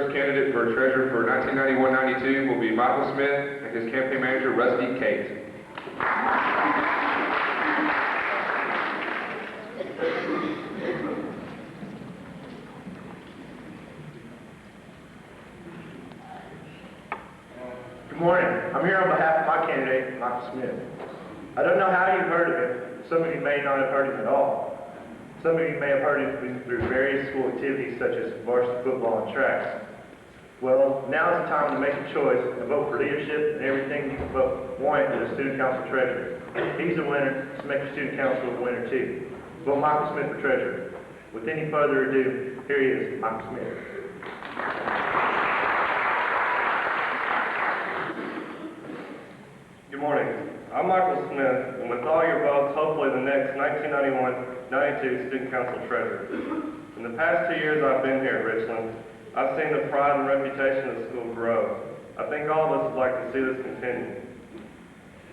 first candidate for treasurer for 1991-92 will be Michael Smith and his campaign manager, Rusty Cate. Good morning. I'm here on behalf of my candidate, Michael Smith. I don't know how you've heard of him. Some of you may not have heard him at all. Some of you may have heard him through various school activities such as varsity football and tracks. Well, now is the time to make a choice and vote for leadership and everything you can want as a student council treasurer. He's a winner, so make your student council a winner too. Vote Michael Smith for treasurer. With any further ado, here he is, Michael Smith. Good morning. I'm Michael Smith, and with all your votes, hopefully the next 1991-92 Student Council Treasurer. In the past 2 years I've been here at Richland, I've seen the pride and reputation of the school grow. I think all of us would like to see this continue.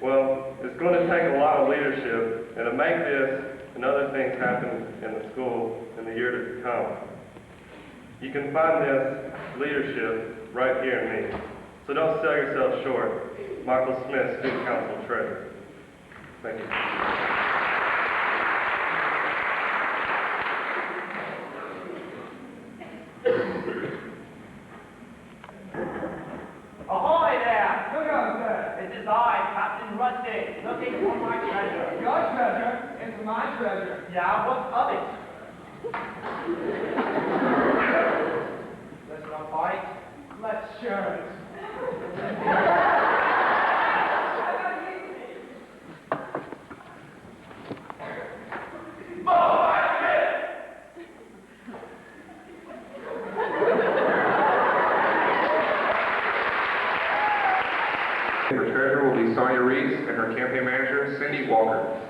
Well, it's going to take a lot of leadership, and to make this and other things happen in the school in the year to come. You can find this leadership right here in me. So don't sell yourself short. Michael Smith, Student Council Treasurer. Thank you. Ahoy there! Who goes there? It is I, Captain Rusty, looking for my treasure. Your treasure is my treasure. Yeah, what of it? Let's not fight. Let's share it. The treasurer will be Sonia Reese and her campaign manager, Cindy Walker.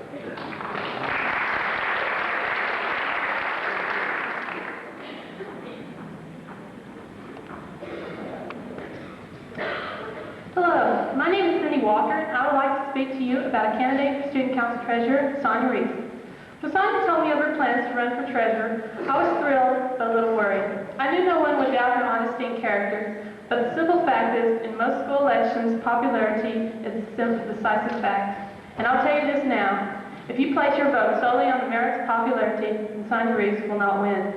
Hello, my name is Cindy Walker, and I would like to speak to you about a candidate for Student Council Treasurer, Sonia Reese. When Sonia told me of her plans to run for treasurer, I was thrilled but a little worried. I knew no one would doubt her honesty and character, but the simple fact is, in most school elections, popularity is a simple, decisive fact. And I'll tell you this now, if you place your vote solely on the merits of popularity, then Sonia Reese will not win.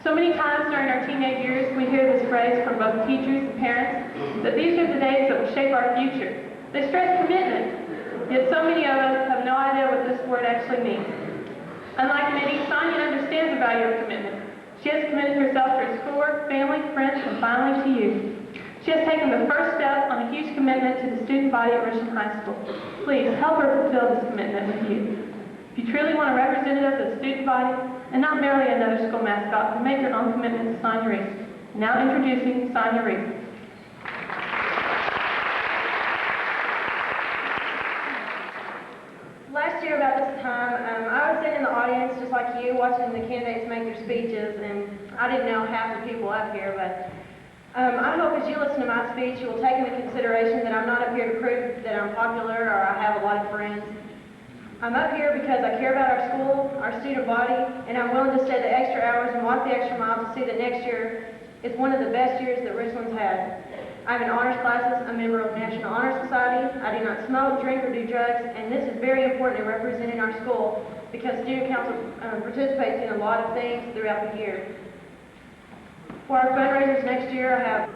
So many times during our teenage years, we hear this phrase from both teachers and parents, that these are the days that will shape our future. They stress commitment, yet so many of us have no idea what this word actually means. Unlike many, Sonia understands the value of commitment. She has committed herself to her schoolwork, family, friends, and finally to you. She has taken the first step on a huge commitment to the student body at Richland High School. Please help her fulfill this commitment with you. If you truly want a representative of the student body, and not merely another school mascot, then make your own commitment to Sonia Reese. Now introducing Sonia Reese. Last year about this time, I was sitting in the audience just like you, watching the candidates make their speeches, and I didn't know half the people up here, but I hope as you listen to my speech, you will take into consideration that I'm not up here to prove that I'm popular or I have a lot of friends. I'm up here because I care about our school, our student body, and I'm willing to stay the extra hours and walk the extra mile to see that next year is one of the best years that Richland's had. I'm in honors classes, a member of National Honor Society, I do not smoke, drink, or do drugs, and this is very important in representing our school because student council participates in a lot of things throughout the year. For our fundraisers next year, I have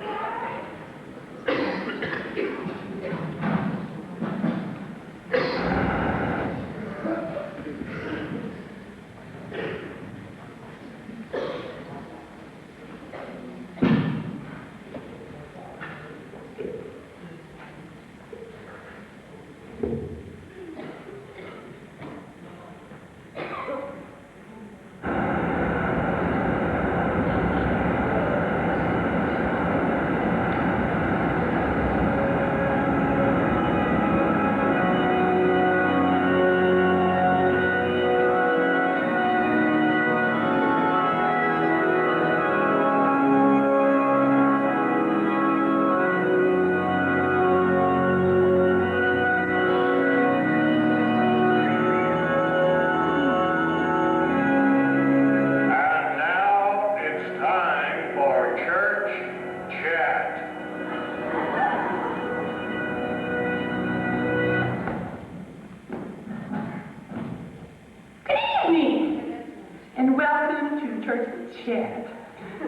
church chat.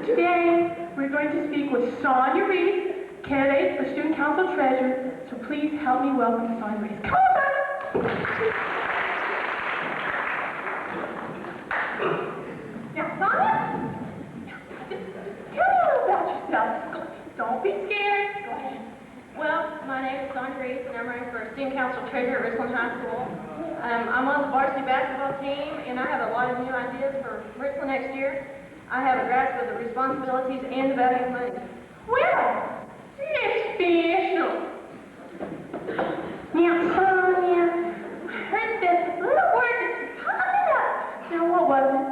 Today, we're going to speak with Sonia Reese, candidate for Student Council Treasurer. So please help me welcome Sonia Reese. Come on, Sonia! Now, Sonia, just tell me a little about yourself. Don't be scared. Go ahead. Well, my name is Sonia Reese, and I'm running for Student Council Treasurer at Richland High School. I'm on the varsity basketball team, and I have a lot of new ideas for Richland next year. I have a grasp of the responsibilities and the value of money. Well, that's special. Now, Sonia, I heard this little word that's popping up. Now, what was it?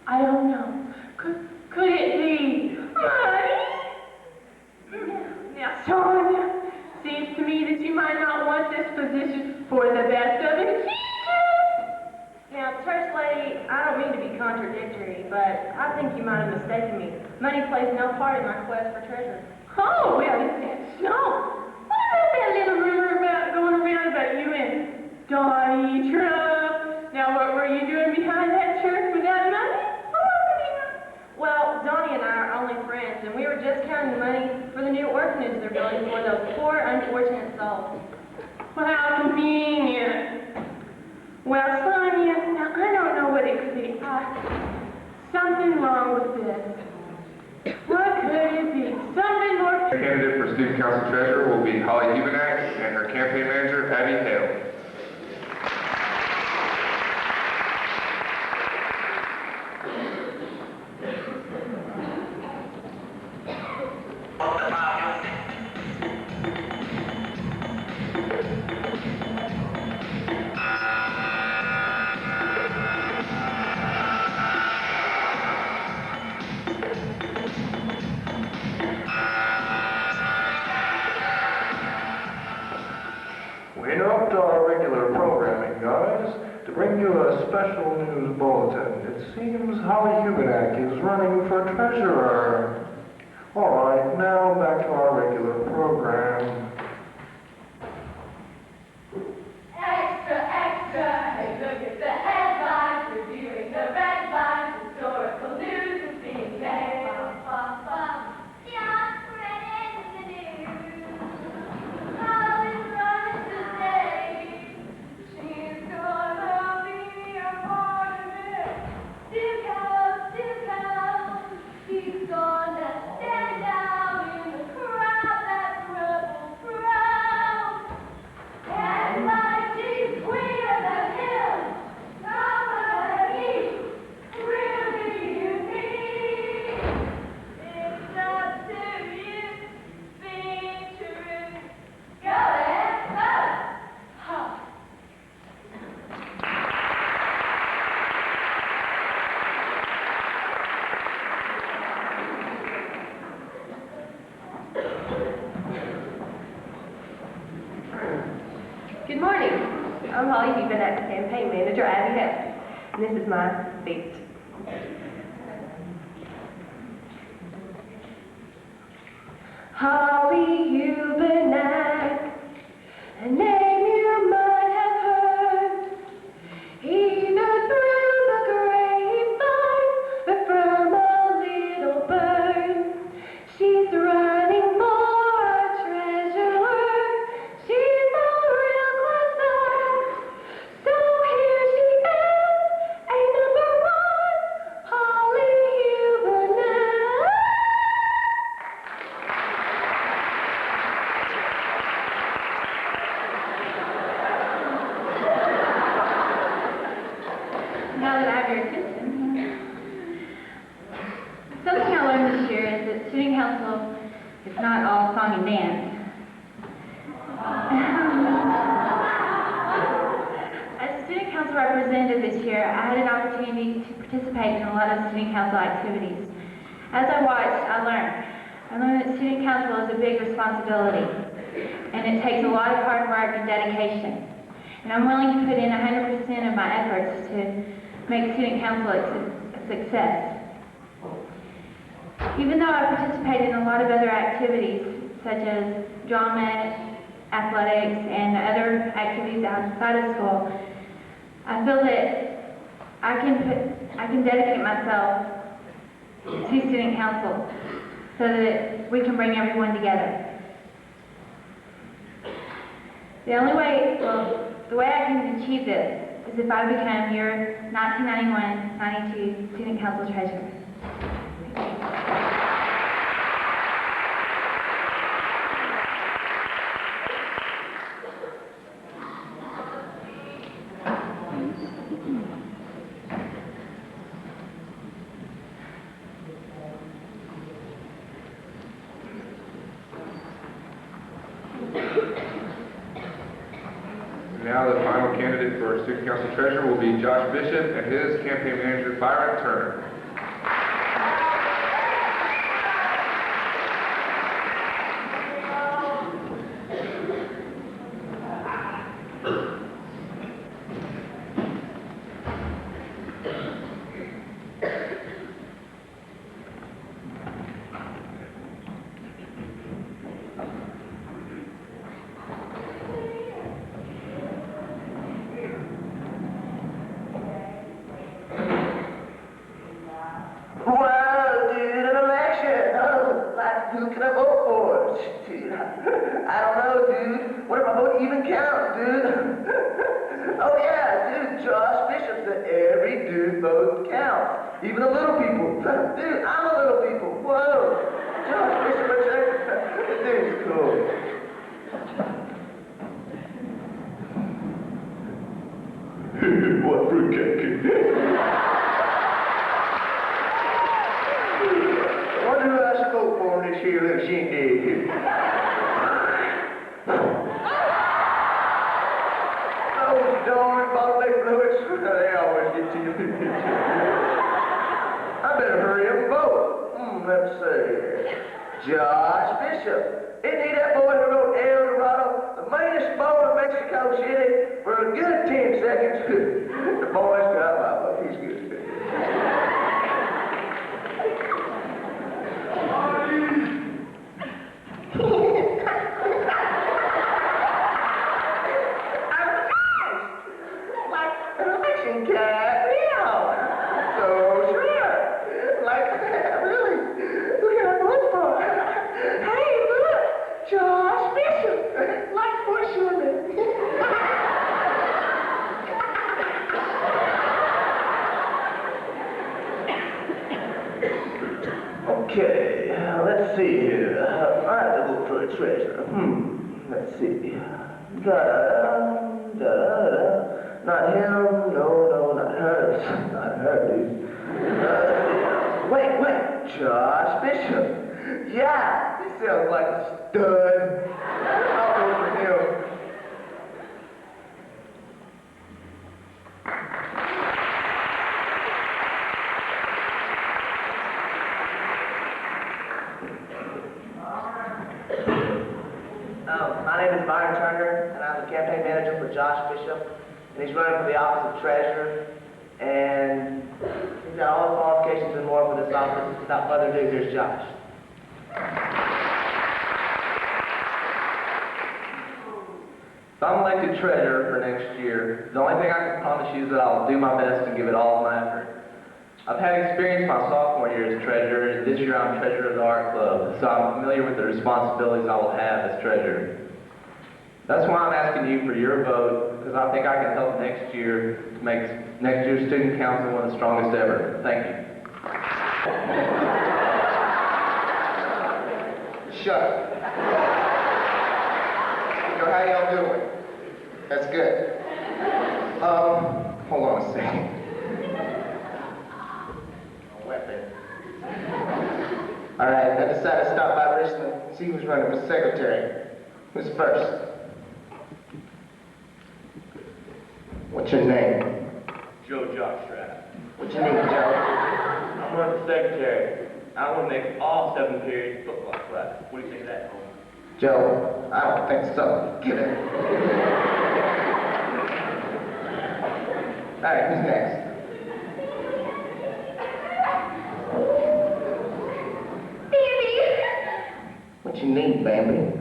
I don't know. Could it be money? Now, Sonia, seems to me that you might not want this position for the best of intentions. Now, First Lady, I don't mean to be contradictory, but I think you might have mistaken me. Money plays no part in my quest for treasure. Oh, well, is that so? What about that little rumor going around about you and Donnie Trump? Now, what were you doing behind that church with that money? Well, Donnie and I are only friends, and we were just counting the money for the new orphanage they're building for those poor, unfortunate souls. Well, how convenient. Well, Sonia, now I don't know what it could be. Something wrong with this. What could it be? Something more. The candidate for Student Council Treasurer will be Holly Hubenak and her campaign manager, Abby Hale. We interrupt our regular programming, guys, to bring you a special news bulletin. It seems Holly Hubenak is running for treasurer. All right, now back to our regular program. Extra, extra, hey, look at the headlines, reviewing the red lines, historical news is being made. Bum, bum, bum. Just read in the news. Holly's running today. She's gonna be a part of it. Still counts. She's gonna stand out in the crowd that's rebel proud. And like she's queen of the hills, somebody really unique. It's up to you, being true. Go ahead, go. Good morning. I'm Holly Hubenak's campaign manager, Abby Hale, and this is my speech. Holly Hubenak, a name you might have heard, either through the grapevine or from a little bird. She's running for a treasurer. She's a real closer. So here she is, a number one, Holly Hubenak. Now that I have your attention, something I learned this year is that student council is not all song and dance. As a student council representative this year, I had an opportunity to participate in a lot of student council activities. As I watched, I learned that student council is a big responsibility, and it takes a lot of hard work and dedication. And I'm willing to put in 100% of my efforts to make student council a success. Even though I participate in a lot of other activities, such as drama, athletics, and other activities outside of school, I feel that I can dedicate myself to student council so that we can bring everyone together. The way I can achieve this is if I become your 1991-92 student council treasurer. Now the final candidate for student council treasurer will be Josh Bishop and his campaign manager Byron Turner. Well, dude, an election. Oh, like, who can I vote for? Dude, I don't know, dude. What if my vote even counts, dude? Oh, yeah, dude, Josh Bishop said every dude vote counts. Even the little people. Dude, I'm a little people. Whoa. Josh Bishop, this dude's cool. What fruitcake? Wonder who I should vote for in this here little shindig. Those darn bottleneck fluids, they always get to you. I better hurry up and vote. Let's see. Josh Bishop. Isn't he that boy who wrote El Dorado, the meanest boy in Mexico City, for a good 10 seconds? The boy's got my vote. He's good. Okay, let's see here. I have to look for a treasure. Let's see. Not him, no, not her. Not her, dude. Wait, Josh Bishop. Yeah, he sounds like a stud. I'll go for him. My name is Byron Turner, and I'm the campaign manager for Josh Bishop, and he's running for the office of treasurer, and he's got all the qualifications and more for this office. Without further ado, here's Josh. If I'm elected treasurer for next year, the only thing I can promise you is that I'll do my best and give it all my effort. I've had experience my sophomore year as treasurer, and this year I'm treasurer of the art club, so I'm familiar with the responsibilities I will have as treasurer. That's why I'm asking you for your vote, because I think I can help next year to make next year's student council one of the strongest ever. Thank you. Shut up. Yo, how y'all doing? That's good. Hold on a second. Weapon. All right, I decided to stop by Richland, see who's running for secretary. Who's first? What's your name? Joe Jockstrap. What's your name, Joe? I'm running for secretary. I want to make all 7 periods football class. What do you think of that, Holmes? Joe, I don't think so. Get it. All right, who's next? What you need, Bambi?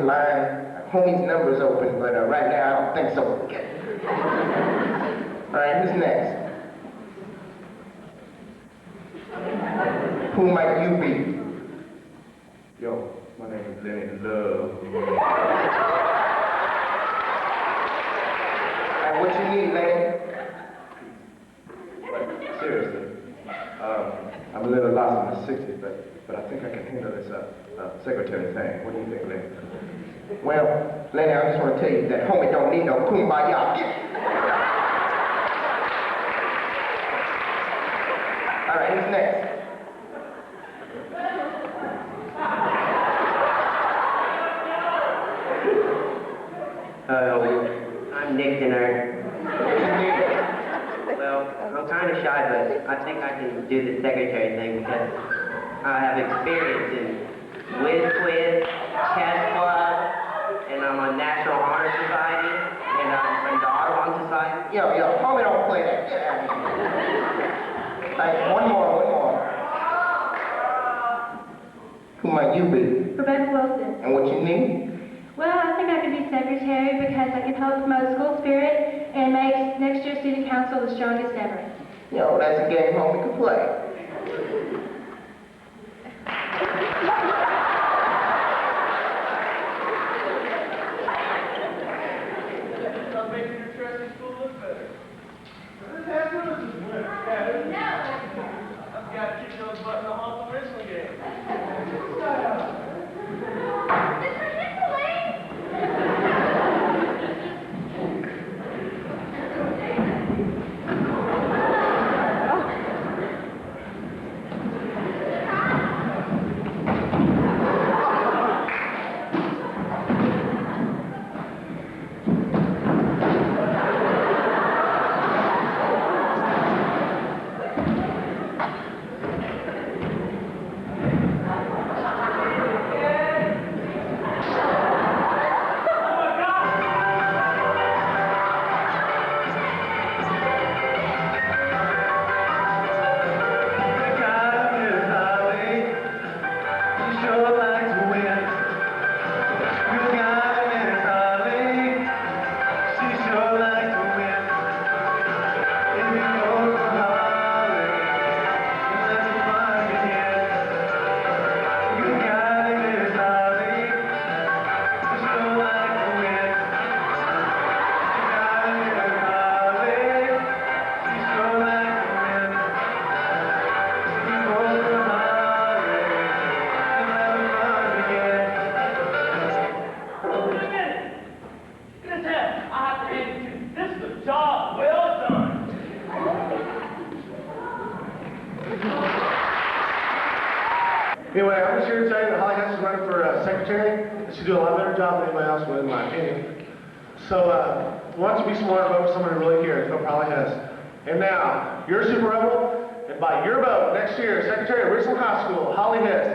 homie's line, homie's number's open, but right now I don't think so. All right, who's next? Who might you be? Yo, my name is Lenny Love. And what you need, Lenny? But seriously, I'm a little lost in the 60s, but I think I can handle this secretary thing. What do you think, Lenny? Well, Lenny, I just want to tell you that homie don't need no kumbaya. All right, who's next? Hello, I'm Nick Dinner. Well, I'm kind of shy, but I think I can do the secretary thing because I have experience in Whiz Quiz, Chess Club, and I'm on National Honor Society, and I'm in the Audubon Society. Yo, homie don't play that. Get out of here. All right, one more. Who might you be? Rebecca Wilson. And what you need? Well, I think I could be secretary because I can help promote school spirit and make next year's student council the strongest ever. Yo, that's a game homie can play. I'm making your treasury school look better. Let's have one of those winners. I've got to kick those butt in the Hawthorne wrestling game. Anyway, I'm just here to tell you that Holly Hess is running for secretary, and she'll do a lot better job than anybody else would, in my opinion. So, why don't you be smart and vote for someone who really cares? Vote for Holly Hess. And now, you're a super rebel, and by your vote, next year, secretary of Richland High School, Holly Hess.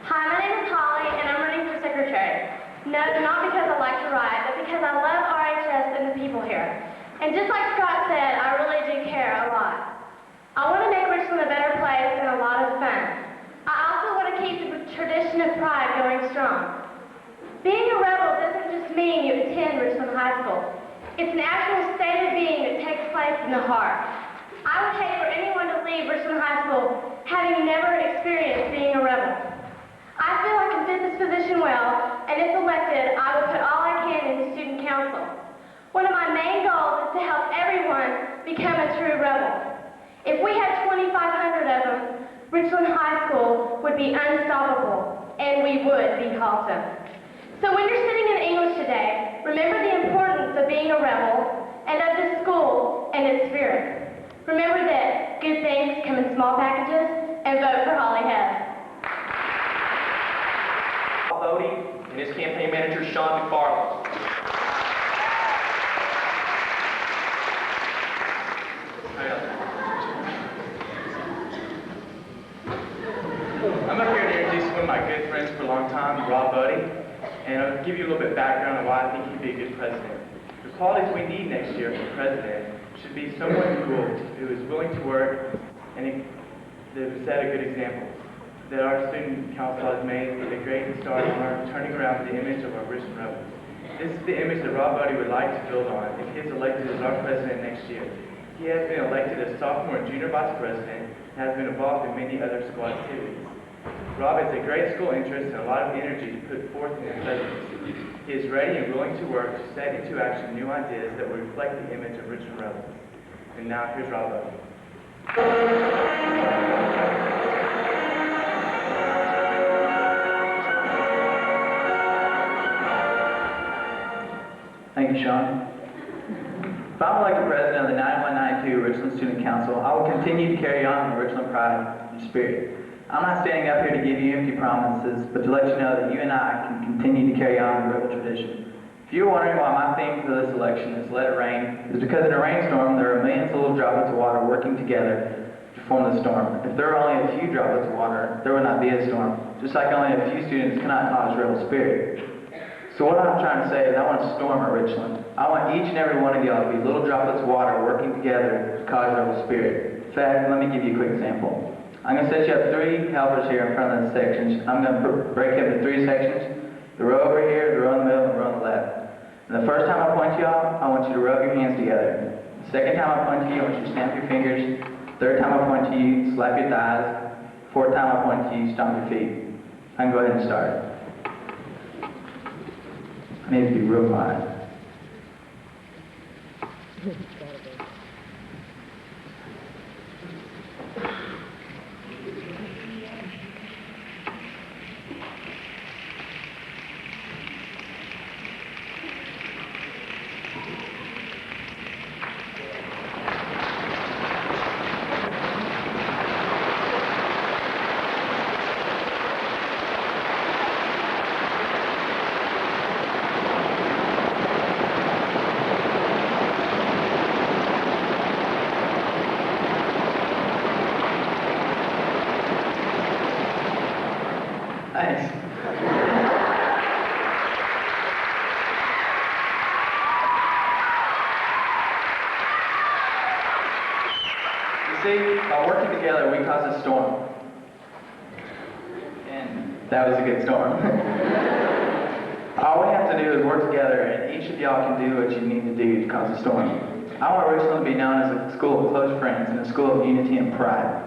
Hi, my name is Holly, and I'm running for secretary. No, not because I like to write, but because I love RHS and the people here. And just like Scott said, I really do care a lot. I want to make Richland a better place and a lot of fun. I also want to keep the tradition of pride going strong. Being a rebel doesn't just mean you attend Richland High School. It's an actual state of being that takes place in the heart. I would hate for anyone to leave Richland High School having never experienced being a rebel. I feel I can fit this position well, and if elected, I will put all I can into student council. One of my main goals is to help everyone become a true rebel. If we had 2,500 of them, Richland High School would be unstoppable, and we would be Haltom. So when you're sitting in English today, remember the importance of being a rebel, and of the school and its spirit. Remember that good things come in small packages, and vote for Holly Hess. Bodie and his campaign manager, Sean McFarland. I'm up here to introduce one of my good friends for a long time, Rob Bodie, and I'll give you a little bit of background on why I think he'd be a good president. The qualities we need next year for president should be someone who is willing to work and that have set a good example, that our student council has made a great start on our turning around the image of our Richland Rebels. This is the image that Rob Buddy would like to build on if he is elected as our president next year. He has been elected as sophomore and junior vice president and has been involved in many other school activities. Rob has a great school interest and a lot of energy to put forth in his presidency. He is ready and willing to work to set into action new ideas that will reflect the image of Richland Rebels. And now, here's Rob Buddy. Thank you, Sean. If I'm elected president of the 9192 Richland Student Council, I will continue to carry on the Richland pride and spirit. I'm not standing up here to give you empty promises, but to let you know that you and I can continue to carry on the Rebel tradition. If you're wondering why my theme for this election is Let It Rain, it's because in a rainstorm there are millions of little droplets of water working together to form the storm. If there were only a few droplets of water, there would not be a storm, just like only a few students cannot cause rebel spirit. So what I'm trying to say is I want a storm at Richland. I want each and every one of y'all to be little droplets of water working together to cause rebel spirit. In fact, let me give you a quick example. I'm going to set you up 3 helpers here in front of the sections. I'm going to break up into 3 sections. The row over here, the row in the middle, and the row on the left. And the first time I point to y'all, I want you to rub your hands together. The second time I point to you, I want you to snap your fingers. Third time I point to you, slap your thighs. Fourth time I point to you, stomp your feet. I can go ahead and start. I need to be real quiet. Thanks. You see, by working together, we cause a storm. And that was a good storm. All we have to do is work together, and each of y'all can do what you need to do to cause a storm. I want Richland to be known as a school of close friends and a school of unity and pride.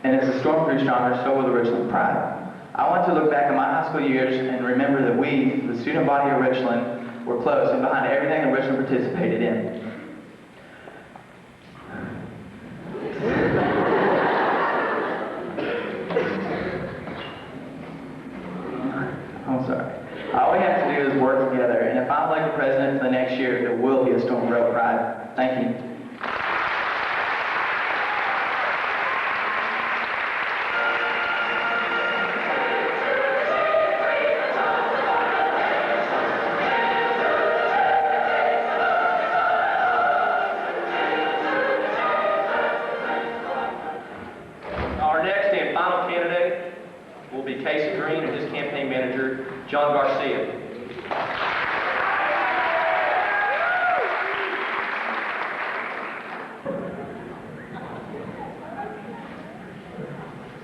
And as the storm grew stronger, so will the Richland pride. I want to look back at my high school years and remember that we, the student body of Richland, were close and behind everything that Richland participated in. I'm sorry. All we have to do is work together, and if I'm elected president for the next year, there will be a storm of Rebel pride. Thank you. Our next and final candidate will be Casey Green and his campaign manager, John Garcia.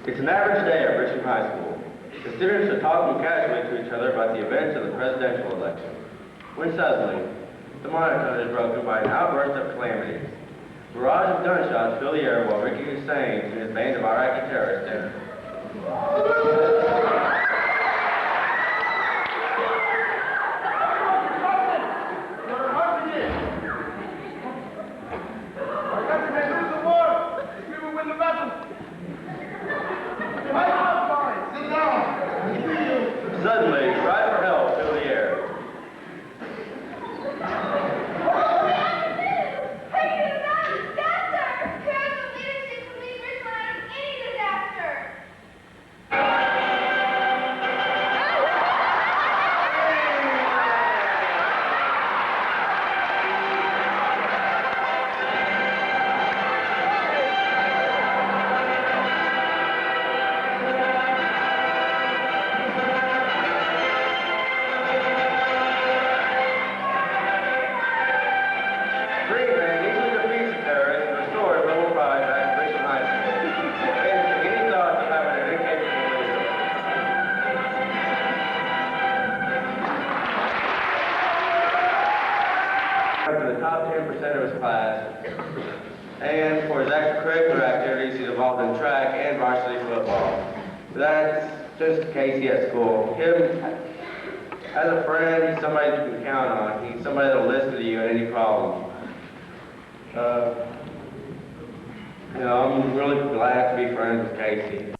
It's an average day at Richland High School. The students are talking casually to each other about the events of the presidential election, when suddenly, the monotone is broken by an outburst of calamity. Barrage of gunshots fill the air while Ricky Hussein and his band of Iraqi terrorists enter. Suddenly, cries for help fill the air. ranked in the top 10% of his class. And for his extracurricular activities, he's involved in track and varsity football. That's just Casey at school. Him, as a friend, he's somebody you can count on. He's somebody that'll listen to you at any problem. I'm really glad to be friends with Casey.